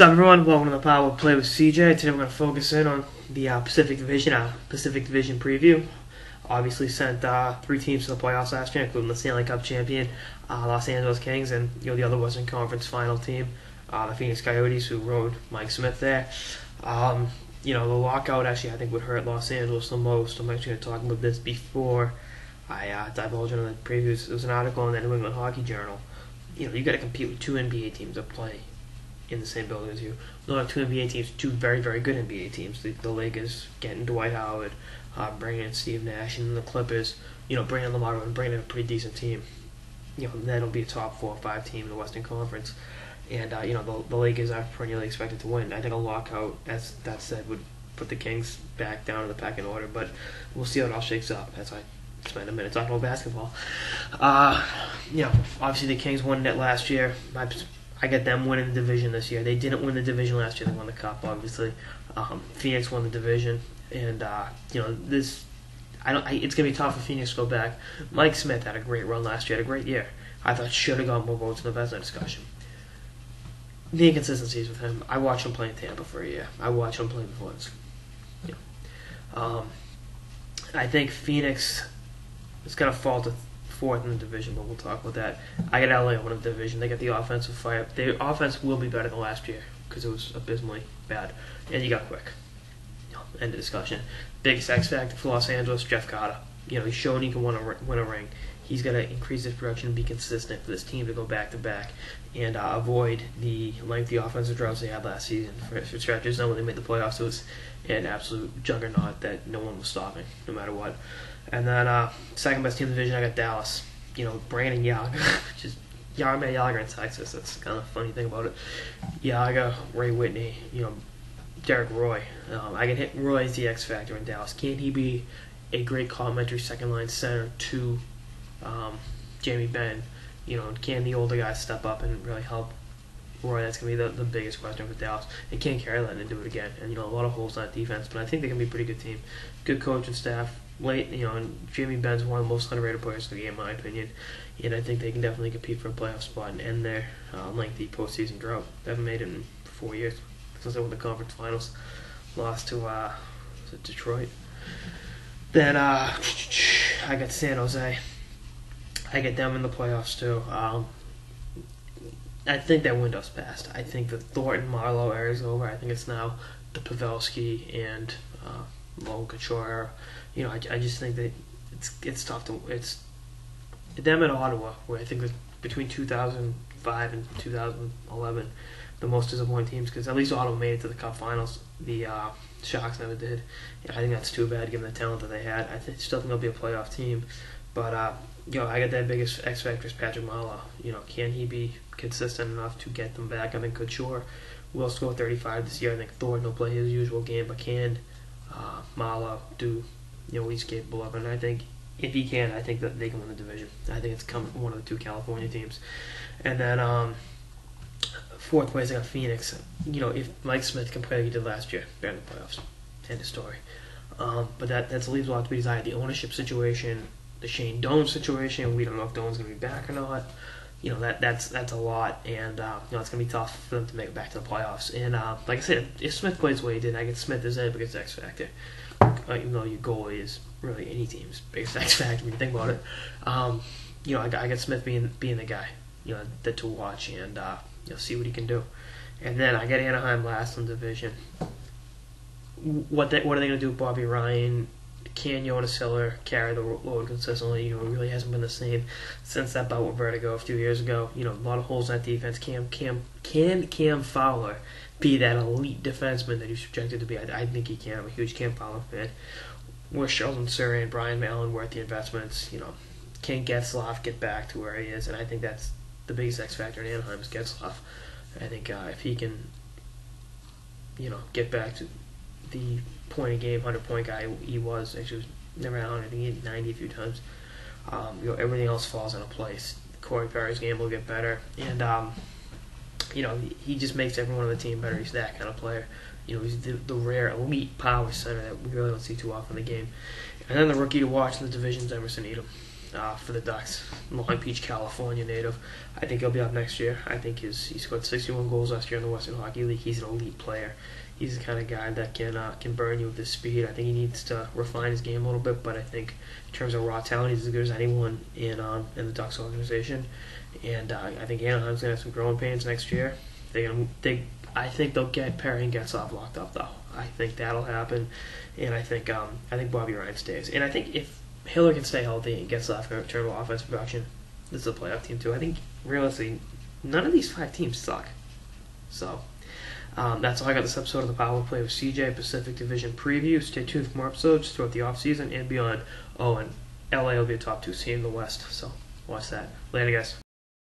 What's up, everyone? Welcome to the Power Play with CJ. Today we're going to focus in on the Pacific Division preview. Obviously sent three teams to the playoffs last year, including the Stanley Cup champion, Los Angeles Kings, and the other Western Conference final team, the Phoenix Coyotes, who rode Mike Smith there. The lockout actually I think would hurt Los Angeles the most. I'm actually going to talk about this before I divulge into the previews. There was an article in the New England Hockey Journal. You got to compete with two NBA teams that play in the same building as you. Not two NBA teams, two very, very good NBA teams. The Lakers getting Dwight Howard, bringing in Steve Nash, and the Clippers, bringing in Lamar and bringing in a pretty decent team. That'll be a top 4 or 5 team in the Western Conference. And, the Lakers are perennially expected to win. I think a lockout, as that said, would put the Kings back down in the pecking order, but we'll see how it all shakes up as I spend a minute talking about basketball. Obviously the Kings won it last year. I get them winning the division this year. They didn't win the division last year. They won the cup, obviously. Phoenix won the division, and it's gonna be tough for Phoenix to go back. Mike Smith had a great run last year. Had a great year. I thought should have got more votes in the Vezina discussion. The inconsistencies with him. I watched him play in Tampa for a year. I watched him play before this. I think Phoenix is gonna fall to 4th in the division, but we'll talk about that. I got LA on the division. They got the offensive fire. The offense will be better than last year because it was abysmally bad. And you got Quick. End of discussion. Biggest X factor for Los Angeles, Jeff Carter. He's shown he can win a ring. He's got to increase his production and be consistent for this team to go back to back and avoid the lengthy offensive droughts they had last season for stretches. Then when they made the playoffs, it was an absolute juggernaut that no one was stopping, no matter what. And then second best team in the division, I got Dallas. Brandon Yager, just Jaromir Jagr in Texas. That's kind of a funny thing about it. Yager, Ray Whitney, Derek Roy. I can hit Roy as the X factor in Dallas. Can he be a great complementary second line center to Jamie Benn? Can the older guys step up and really help Roy? That's going to be the biggest question for Dallas. They can't carry that and do it again. And, a lot of holes on that defense, but I think they can be a pretty good team. Good coaching staff. And Jamie Benn's one of the most underrated players in the game, in my opinion. And I think they can definitely compete for a playoff spot and end their lengthy postseason drought. They haven't made it in 4 years since they won the conference finals. Lost to Detroit. Then I got San Jose. I get them in the playoffs too. I think that window's passed. I think the Thornton-Marlowe era is over. I think it's now the Pavelski and Logan Couture. I just think that it's tough to. It's them in Ottawa, where I think that between 2005 and 2011, the most disappointing teams, because at least Ottawa made it to the Cup Finals. The Sharks never did. I think that's too bad given the talent that they had. Still think they'll be a playoff team, but I got that biggest X factor is Patrick Marleau. Can he be consistent enough to get them back? I think Couture will score 35 this year. I think Thornton will play his usual game, but can Marleau do what he's capable of? And I think if he can, I think that they can win the division. I think it's come from one of the two California teams. And then 4th place, I got Phoenix. If Mike Smith can play like he did last year, they're in the playoffs. End of story. But that leaves a lot to be desired. The ownership situation, the Shane Doan situation, we don't know if Doan's going to be back or not. That's a lot, and it's going to be tough for them to make it back to the playoffs. And like I said, if Smith plays the way he did, I get Smith as the biggest X factor. Even though your goalie is really any team's biggest X factor when you think about it. I get Smith being the guy, to watch and see what he can do. And then I get Anaheim last in the division. What are they going to do with Bobby Ryan? Can Jonas Hiller carry the load consistently? It really hasn't been the same since that bout with Vertigo a few years ago. A lot of holes in that defense. Can Cam Fowler be that elite defenseman that he's projected to be? I think he can. I'm a huge Cam Fowler fan. Where Sheldon Surrey and Brian Mallon worth the investments. Can Getzlaf get back to where he is? And I think that's the biggest X factor in Anaheim is Getzlaf. I think if he can, get back to the point-a-game, 100-point guy he was. Actually, was never out. I think he hit 90 a few times. Everything else falls into place. Corey Perry's game will get better, and he just makes everyone on the team better. He's that kind of player. He's the rare elite power center that we really don't see too often in the game. And then the rookie to watch in the division is Emerson Edom. for the Ducks. Long Beach, California native. I think he'll be up next year. I think he scored 61 goals last year in the Western Hockey League. He's an elite player. He's the kind of guy that can burn you with his speed. I think he needs to refine his game a little bit, but I think in terms of raw talent, he's as good as anyone in the Ducks organization. And I think Anaheim's gonna have some growing pains next year. I think they'll get Perry and Getzlaf locked up though. I think that'll happen, and I think Bobby Ryan stays. And I think if Hiller can stay healthy and Getzlaf can return to offensive production, this is a playoff team too. I think realistically, none of these 5 teams suck. So. That's all I got this episode of the Power Play with CJ Pacific Division preview. Stay tuned for more episodes throughout the offseason and beyond. Oh, and LA will be a top 2 team in the West, so watch that. Later, guys.